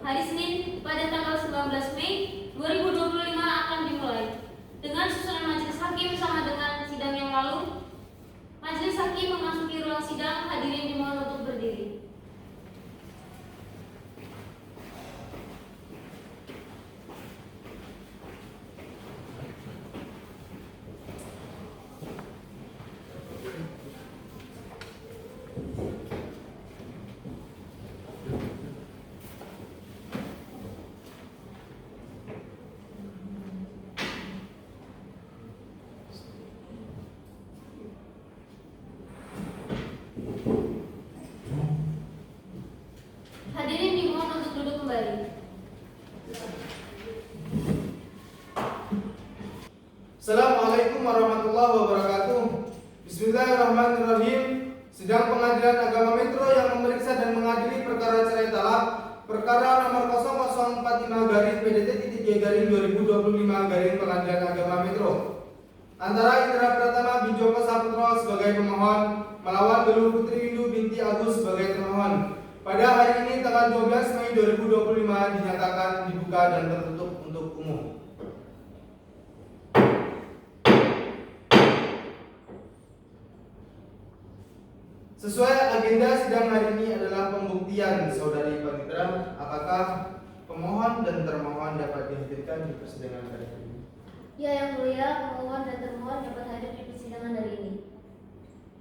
hari Senin pada tanggal 19 Mei 2025 akan dimulai. Dengan susunan majelis hakim sama dengan sidang yang lalu, majelis hakim memasuki ruang sidang. Hadirin dimohon untuk berdiri. Hadirin dimohon untuk duduk kembali. Assalamualaikum warahmatullahi wabarakatuh. Bismillahirrahmanirrahim. Sidang Pengadilan Agama Metro yang memeriksa dan mengadili perkara cerai talak perkara nomor 0045-PDT-G-2025 Pengadilan Agama Metro antara Indra Pratama bin Joko Saputro sebagai pemohon melawan Geluh Putri Windu binti Agus sebagai termohon. Pada hari ini tanggal 12 Mei 2025 dinyatakan dibuka dan tertutup untuk umum. Sesuai agenda sidang hari ini adalah pembuktian saudari Pavitra. Apakah pemohon dan termohon dapat dihadirkan di persidangan hari ini? Ya, yang mulia, pemohon dan termohon dapat hadir di persidangan hari ini.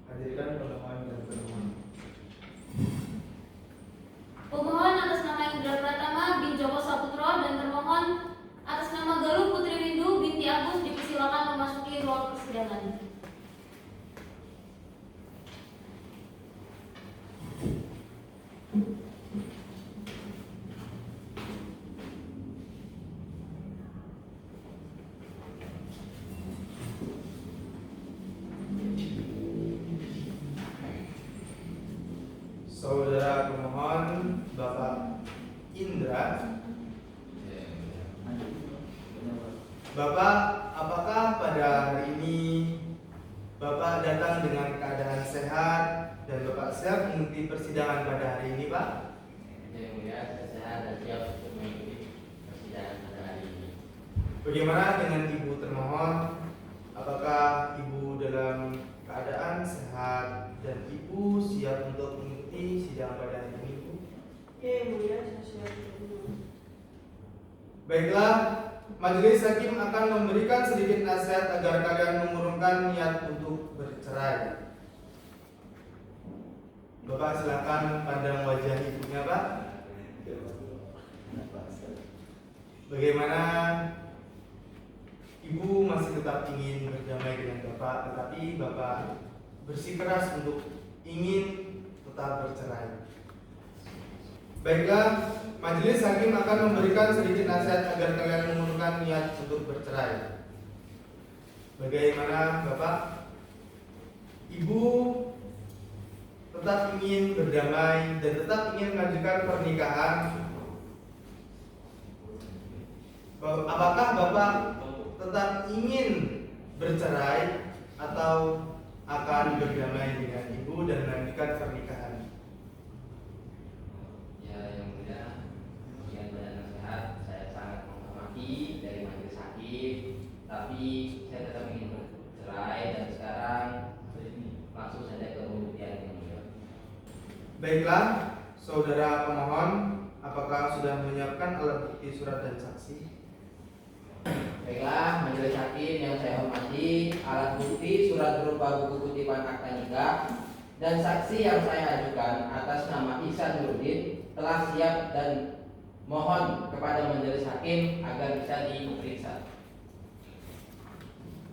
Hadirkan pemohon dan termohon. Pemohon atas nama Indra Pratama bin Joko Saputro dan termohon atas nama Geluh Putri Windu binti Agus dipersilakan memasuki ruang persidangan. Saudara pemohon Bapak Indra. Bapak, apakah pada hari ini Bapak datang dengan keadaan sehat dan Bapak siap mengikuti persidangan pada hari ini, Pak? Yang mulia, saya sehat dan siap untuk mengikuti persidangan pada hari ini. Bagaimana dengan Ibu termohon? Apakah Ibu dalam keadaan sehat dan Ibu siap untuk mengikuti sidang pada hari ini, Bu? Ya, yang mulia, saya siap. Baiklah, majelis hakim akan memberikan sedikit nasihat agar kalian mengurungkan niat untuk bercerai. Bapak silakan pandang wajah ibunya, Pak. Bagaimana Ibu masih tetap ingin berdamai dengan Bapak, tetapi Bapak bersikeras untuk ingin tetap bercerai. Baiklah, majelis hakim akan memberikan sedikit nasihat agar kalian mengurungkan niat untuk bercerai. Bagaimana Bapak? Ibu tetap ingin berdamai dan tetap ingin melanjutkan pernikahan. Apakah Bapak tetap ingin bercerai atau akan berdamai dengan Ibu dan melanjutkan pernikahan? Ya, yang mulia, sekian banyak nasihat. Saya sangat menghormati dari majelis hakim, tapi saya tetap ingin bercerai dan sekarang langsung saja ke pembuktian yang mulia. Baiklah, saudara pemohon, apakah sudah menyiapkan alat bukti surat dan saksi? Baiklah, majelis hakim yang saya hormati, alat bukti surat berupa buku kutipan akta nikah dan saksi yang saya ajukan atas nama Ihsan Nurdin telah siap dan mohon kepada majelis hakim agar bisa diperiksa.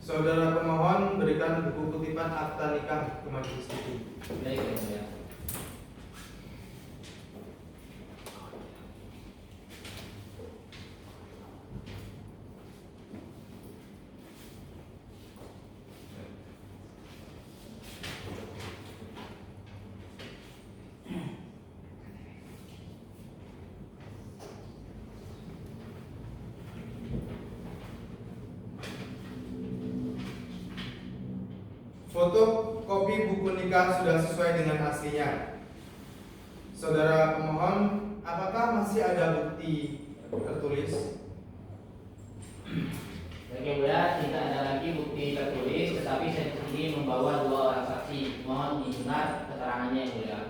Saudara pemohon berikan buku kutipan akta nikah ke majelis hakim. Baik, yang mulia. Foto kopi buku nikah sudah sesuai dengan aslinya. Saudara pemohon apakah masih ada bukti tertulis? Baik yang mulia, tidak ada lagi bukti tertulis, tetapi saya sendiri membawa 2 orang saksi. Mohon didengar keterangannya yang mulia.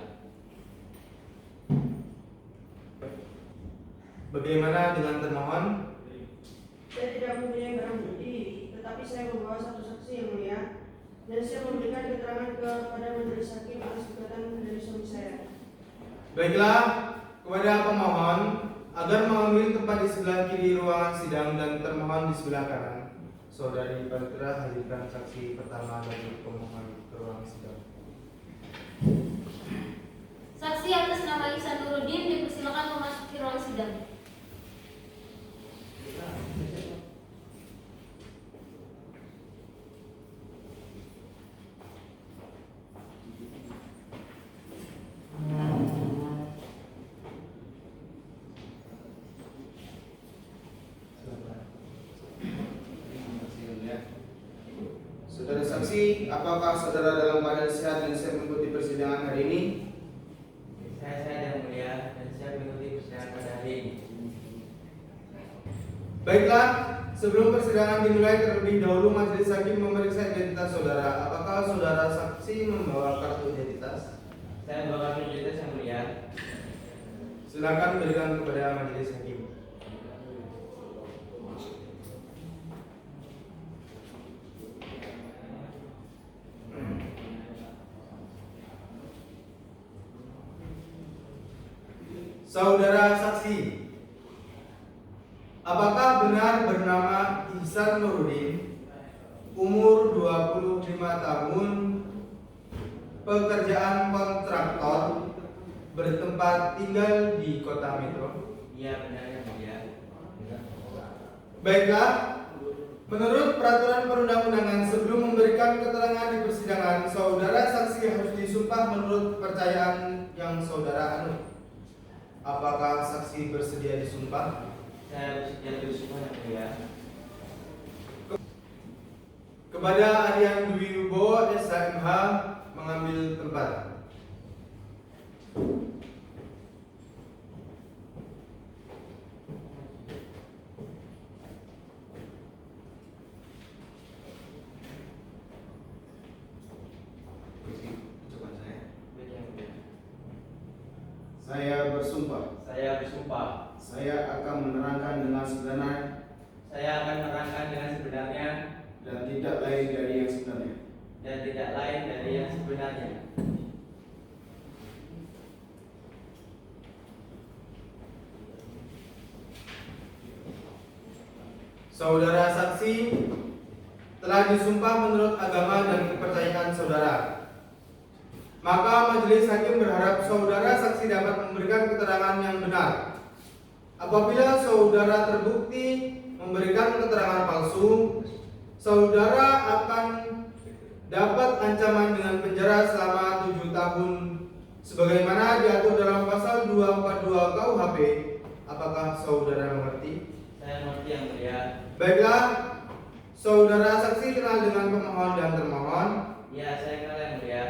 Bagaimana dengan termohon? Saya tidak mempunyai barang bukti, tetapi saya membawa 1 saksi yang mulia, dan saya memberikan keterangan kepada majelis hakim atas gugatan dari suami saya. Baiklah, kepada pemohon agar mengambil tempat di sebelah kiri ruangan sidang dan termohon di sebelah kanan. Saudari Patra, hadirkan saksi pertama dari pemohon ke ruang sidang. Saksi atas nama Ihsan Nuruddin dipersilakan memasuki ruang sidang. Saudara saksi, apakah saudara dalam keadaan sehat dan siap mengikuti persidangan hari ini? Saya yang mulia dan siap mengikuti persidangan pada hari ini. Baiklah, sebelum persidangan dimulai terlebih dahulu majelis hakim memeriksa identitas saudara. Apakah saudara saksi membawa kartu identitas? Saya membawa kartu identitas yang mulia. Silakan berikan kepada majelis hakim. Saudara saksi, apakah benar bernama Ihsan Nuruddin, umur 25 tahun, pekerjaan kontraktor, bertempat tinggal di Kota Metro? Iya benar yang mulia. Baiklah, menurut peraturan perundang-undangan sebelum memberikan keterangan di persidangan, saudara saksi harus disumpah menurut kepercayaan yang saudara anut. Apakah saksi bersedia disumpah? Saya bersedia bersumpah yang mulia. Kepada Aryan Dwi Wibowo, SHMH, mengambil tempat. Baik yang mulia. Saya bersumpah, Saya bersumpah. saya akan menerangkan dengan sebenar Saya akan menerangkan dengan sebenarnya dan tidak lain dari yang sebenarnya. dan tidak lain dari yang sebenarnya. Saudara saksi telah disumpah menurut agama dan kepercayaan saudara. Maka majelis hakim berharap saudara saksi dapat memberikan keterangan yang benar. Apabila saudara terbukti memberikan keterangan palsu, saudara akan dapat ancaman dengan penjara selama 7 tahun sebagaimana diatur dalam pasal 242 KUHP. Apakah saudara mengerti? Saya mengerti yang mulia. Baiklah, saudara saksi kenal dengan pemohon dan termohon. Ya, saya kenal yang mulia.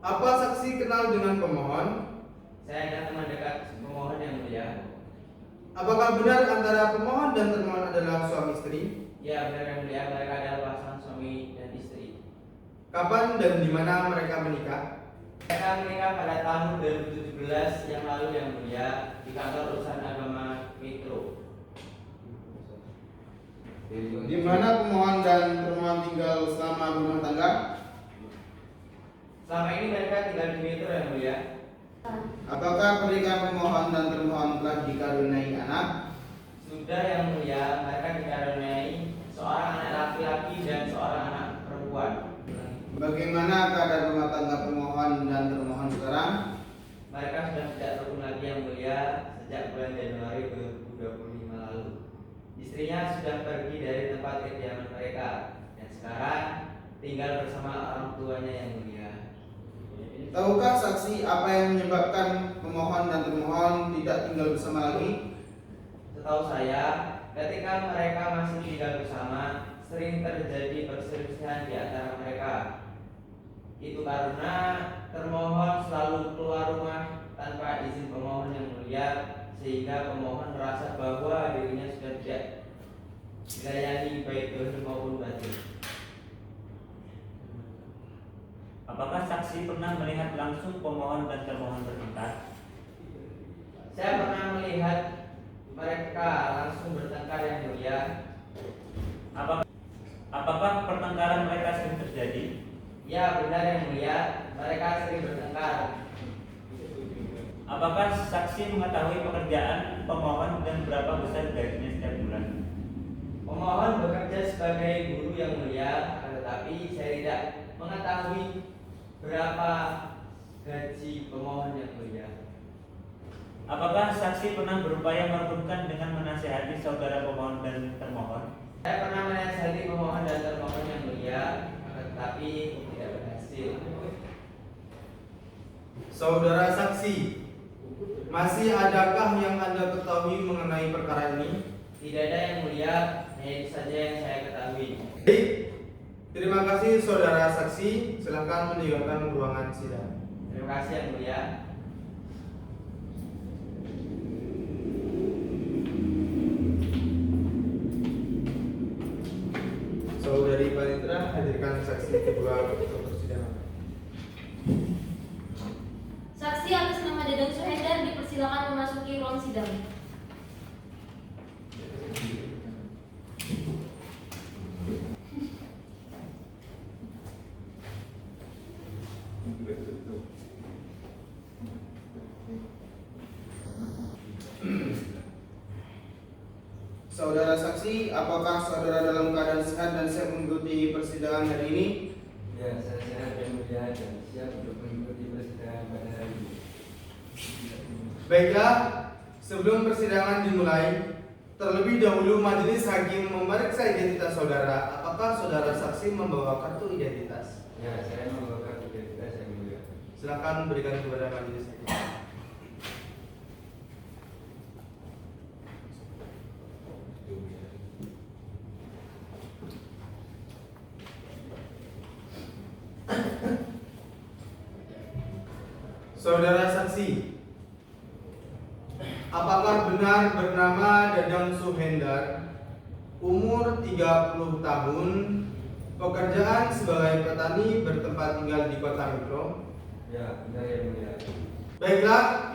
Apa saksi kenal dengan pemohon? Saya adalah teman dekat pemohon yang mulia. Apakah benar antara pemohon dan termohon adalah suami istri? Ya, benar yang mulia. Mereka adalah pasangan suami dan istri. Kapan dan di mana mereka menikah? Mereka menikah pada tahun 2017 yang lalu yang mulia di kantor urusan agama Metro. Di mana pemohon dan termohon tinggal selama berumah tangga? Selama ini mereka tinggal di Metro yang mulia. Apakah pernikahan pemohon dan termohon telah dikaruniai anak? Sudah yang mulia, mereka dikaruniai seorang anak laki-laki dan seorang anak perempuan. Bagaimana keadaan rumah tangga pemohon dan termohon sekarang? Mereka sudah tidak rukun lagi yang mulia sejak bulan Januari 2025 lalu. Istrinya sudah pergi dari tempat kediaman mereka dan sekarang tinggal bersama orang tuanya yang mulia. Tahukah saksi apa yang menyebabkan pemohon dan termohon tidak tinggal bersama lagi? Setahu saya, ketika mereka masih tinggal bersama, sering terjadi perselisihan di antara mereka. Itu karena termohon selalu keluar rumah berkat izin pemohon yang mulia, sehingga pemohon merasa bahwa dirinya sudah tidak dilayani baik zahir maupun batin. Apakah saksi pernah melihat langsung pemohon dan termohon bertengkar? Saya pernah melihat mereka langsung bertengkar yang mulia. Apakah pertengkaran mereka sering terjadi? Ya, benar yang mulia, mereka sering bertengkar. Apakah saksi mengetahui pekerjaan pemohon dan berapa besar gajinya setiap bulan? Pemohon bekerja sebagai guru yang mulia, tetapi saya tidak mengetahui berapa gaji pemohon yang mulia. Apakah saksi pernah berupaya merebutkan dengan menasihati saudara pemohon dan termohon? Saya pernah menasihati pemohon dan termohon yang mulia, tetapi tidak berhasil. Saudara saksi, masih adakah yang Anda ketahui mengenai perkara ini? Tidak ada yang mulia, hanya itu saja yang saya ketahui. Baik, terima kasih saudara saksi. Silakan meninggalkan ruangan sidang. Terima kasih yang mulia. Saudari Panitra, hadirkan saksi kedua untuk persidangan. Saksi atas nama Dedeng Suhendar dipersilakan memasuki ruang sidang. Saudara saksi, apakah saudara dalam keadaan sehat dan siap mengikuti persidangan hari ini? Ya, saya sehat yang mulia dan siap untuk mengikuti persidangan pada hari ini. Baiklah, sebelum persidangan dimulai, terlebih dahulu majelis hakim memeriksa identitas saudara. Apakah saudara saksi membawa kartu identitas? Ya, saya membawa kartu identitas yang mulia. Silakan berikan kepada majelis hakim. Saudara saksi, apakah benar bernama Dedeng Suhendar, umur 30 tahun, pekerjaan sebagai petani, bertempat tinggal di Kota Mikro? Ya, benar yang mulia. Baiklah,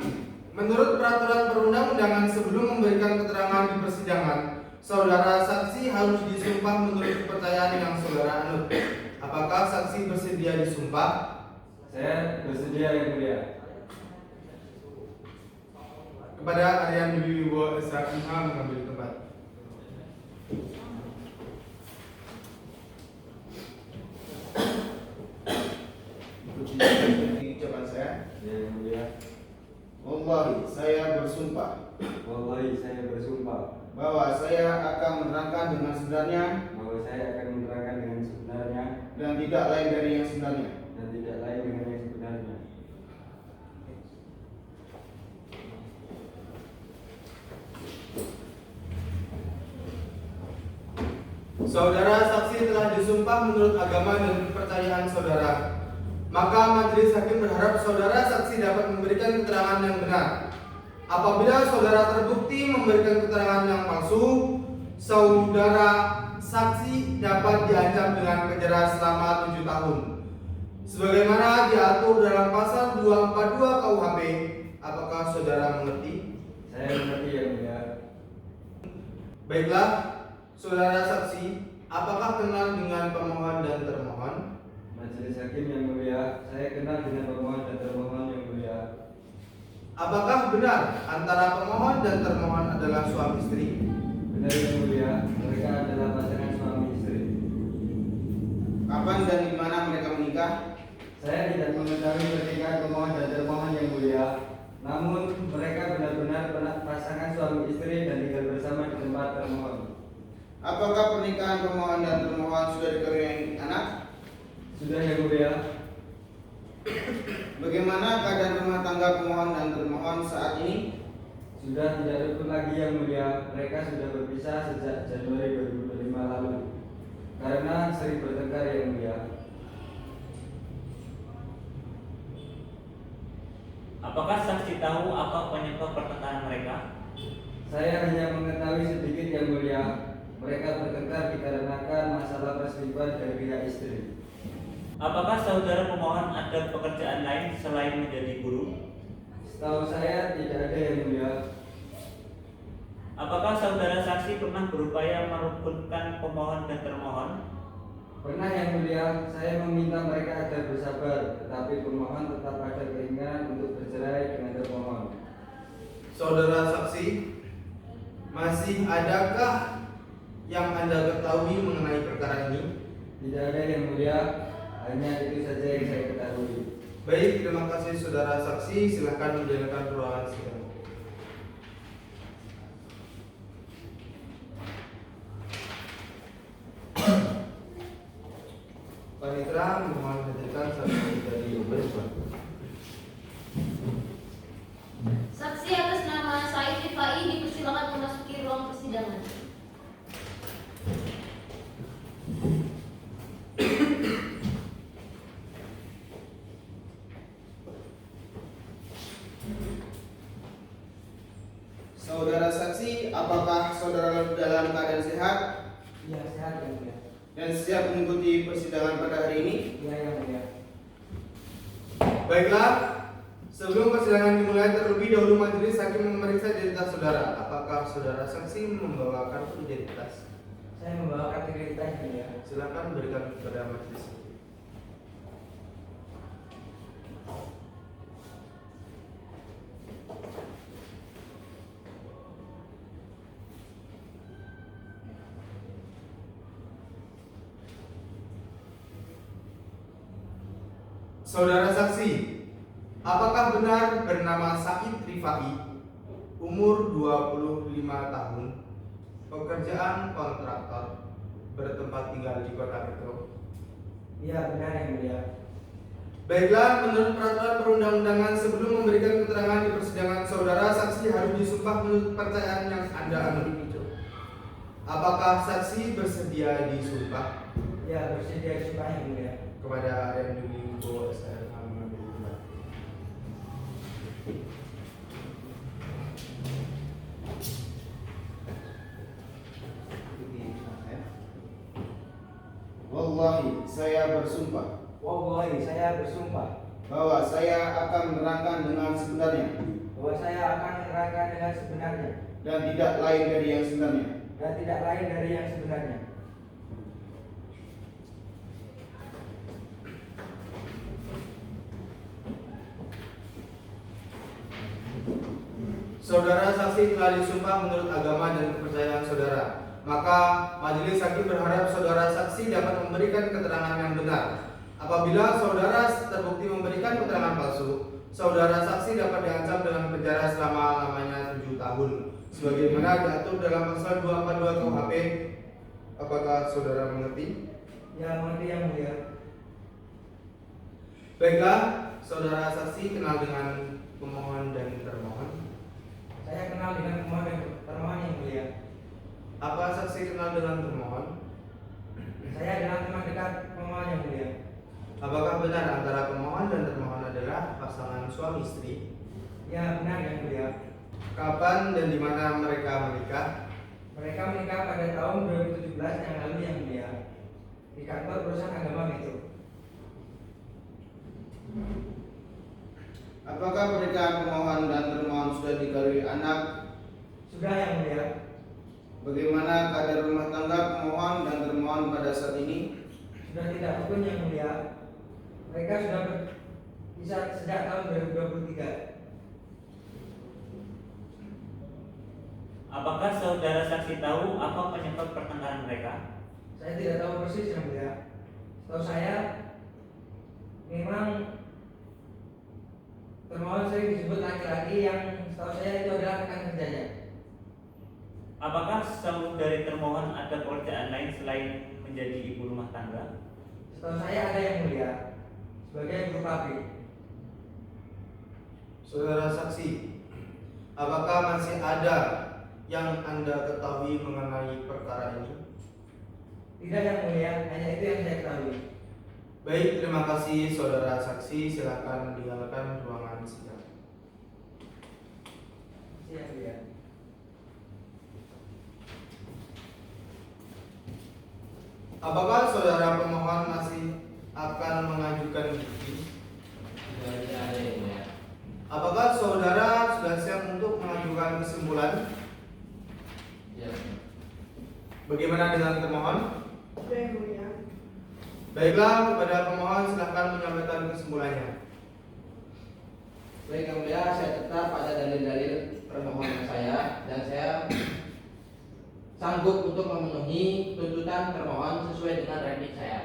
menurut peraturan perundang-undangan sebelum memberikan keterangan di persidangan, saudara saksi harus disumpah menurut kepercayaan yang saudara anut. Apakah saksi bersedia disumpah? Saya bersedia yang mulia. Kepada Aryan Dwi Wibowo SHMH mengambil tempat. Ini ucapan saya. Ya, yang mulia. Wallahi, saya bersumpah Wallahi, saya bersumpah bahwa saya akan menerangkan dengan sebenarnya bahwa saya akan menerangkan dengan sebenarnya dan tidak lain dari yang sebenarnya. dan tidak lain dengan yang sebenarnya. Saudara saksi telah disumpah menurut agama dan kepercayaan saudara. Maka majelis hakim berharap saudara saksi dapat memberikan keterangan yang benar. Apabila saudara terbukti memberikan keterangan yang palsu, saudara saksi dapat diancam dengan penjara selama 7 tahun. Sebagaimana diatur dalam pasal 242 KUHP, apakah saudara mengerti? Saya mengerti yang mulia. Baiklah, saudara saksi, apakah kenal dengan pemohon dan termohon? Majelis hakim yang mulia, saya kenal dengan pemohon dan termohon yang mulia. Apakah benar antara pemohon dan termohon adalah suami istri? Benar yang mulia, mereka adalah pasangan suami istri. Kapan dan di mana mereka menikah? Saya tidak mengetahui pernikahan pemohon dan termohon yang mulia. Namun mereka benar-benar pasangan suami istri dan tinggal bersama di tempat termohon. Apakah pernikahan pemohon dan termohon sudah dikaruniai anak? Sudah yang mulia. Bagaimana keadaan rumah tangga pemohon dan termohon saat ini? Sudah tidak rukun lagi yang mulia. Mereka sudah berpisah sejak Januari 2025 lalu karena sering bertengkar yang mulia. Apakah saksi tahu apa penyebab pertengkaran mereka? Saya hanya mengetahui sedikit yang mulia. Mereka bertengkar dikarenakan masalah perselingkuhan dari pihak istri. Apakah saudara pemohon ada pekerjaan lain selain menjadi guru? Setahu saya tidak ada yang mulia. Apakah saudara saksi pernah berupaya merukunkan pemohon dan termohon? Pernah yang mulia, saya meminta mereka agar bersabar, tetapi pemohon tetap ada keinginan untuk bercerai dengan termohon. Saudara saksi, masih adakah yang Anda ketahui mengenai perkara ini? Tidak ada yang mulia, hanya itu saja yang saya ketahui. Baik, terima kasih saudara saksi. Silakan menjalankan ruangan sidang. Panitera mohon hadirkan saksi dari Umar. Saksi atas nama Said Rifai dipersilakan memasuki ruang persidangan. Saudara saksi, apakah saudara dalam keadaan sehat Iya, sehat yang mulia. dan siap mengikuti persidangan pada hari ini? Iya yang mulia. Baiklah, sebelum persidangan dimulai terlebih dahulu majelis hakim memeriksa identitas saudara. Apakah saudara saksi membawa kartu identitas? Saya membawa kartu identitas yang mulia. Silakan berikan kepada majelis. Saudara saksi, apakah benar bernama Said Rifai, umur 25 tahun, pekerjaan kontraktor, bertempat tinggal di Kota Metro? Iya benar yang mulia. Baiklah, menurut peraturan perundang-undangan sebelum memberikan keterangan di persidangan, saudara saksi harus disumpah menurut kepercayaan yang Anda anut. Apakah saksi bersedia disumpah? Iya bersedia disumpah yang mulia. Kepada yang diminta saya mengambil kembali. Wallahi, saya bersumpah Wallahi saya bersumpah bahwa saya akan menerangkan dengan sebenarnya bahwa saya akan menerangkan dengan sebenarnya dan tidak lain dari yang sebenarnya. dan tidak lain dari yang sebenarnya. Saudara saksi telah disumpah menurut agama dan kepercayaan saudara. Maka majelis hakim berharap saudara saksi dapat memberikan keterangan yang benar. Apabila saudara terbukti memberikan keterangan palsu, saudara saksi dapat diancam dengan penjara selama-lamanya 7 tahun. Sebagaimana diatur dalam pasal 242 KUHP. Apakah saudara mengerti? Ya mengerti yang mulia. Baiklah, saudara saksi kenal dengan pemohon dan termohon. Saya kenal dengan pemohon dan termohon yang mulia. Apa saksi kenal dengan termohon? Saya adalah teman dekat pemohon yang mulia. Apakah benar antara pemohon dan termohon adalah pasangan suami istri? Ya benar yang mulia. Kapan dan di mana mereka menikah? Mereka menikah pada tahun 2017 yang lalu yang mulia di kantor perusahaan agama Metro. Apakah pernikahan pemohon dan termohon sudah dikaruniai anak? Sudah yang mulia. Bagaimana keadaan rumah tangga pemohon dan termohon pada saat ini? Sudah tidak rukun yang mulia. Mereka sudah berpisah sejak tahun 2023. Apakah saudara saksi tahu apa penyebab pertengkaran mereka? Saya tidak tahu persis yang mulia. Setahu saya memang termohon sering disebut laki-laki yang setahu saya itu adalah rekan kerjanya. Apakah saudari termohon ada pekerjaan lain selain menjadi ibu rumah tangga? Setahu saya ada yang mulia sebagai guru pabrik. Saudara saksi, apakah masih ada yang Anda ketahui mengenai perkara ini? Tidak yang mulia, hanya itu yang saya ketahui. Baik, terima kasih saudara saksi. Silakan meninggalkan ruangan sidang. yang mulia. Apakah saudara pemohon masih akan mengajukan bukti? Sudah tidak ada yang mulia. Apakah saudara sudah siap untuk mengajukan kesimpulan? Ya. Bagaimana dengan termohon? Sudah yang mulia. Baiklah, kepada pemohon silahkan menyampaikan kesimpulannya. Baik yang mulia, saya tetap pada dalil-dalil permohonan saya dan saya sanggup untuk memenuhi tuntutan termohon sesuai dengan ranking saya.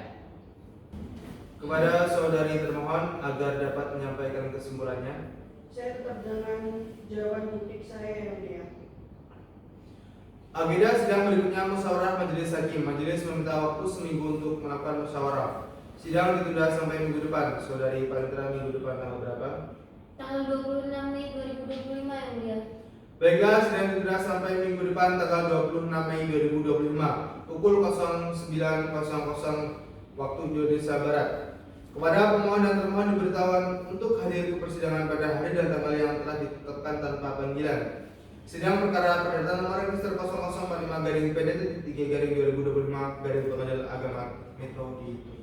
Kepada saudari termohon agar dapat menyampaikan kesimpulannya. Saya tetap dengan jawaban kritik saya yang mulia. Agenda sidang berikutnya musyawarah majelis hakim. Majelis meminta waktu seminggu untuk melakukan musyawarah. Sidang ditunda sampai minggu depan. Saudari Panitra, minggu depan tanggal berapa? Tanggal 26 Mei 2025 yang mulia. Baiklah, sidang ditunda sampai minggu depan tanggal 26 Mei 2025 pukul 09.00 waktu Indonesia Barat. Kepada pemohon dan termohon diberitahuan untuk hadir ke persidangan pada hari dan tanggal yang telah ditetapkan tanpa panggilan. Sidang perkara perdata nomor register 0045-PDT 3/2025 Pengadilan Agama Metro ditutup.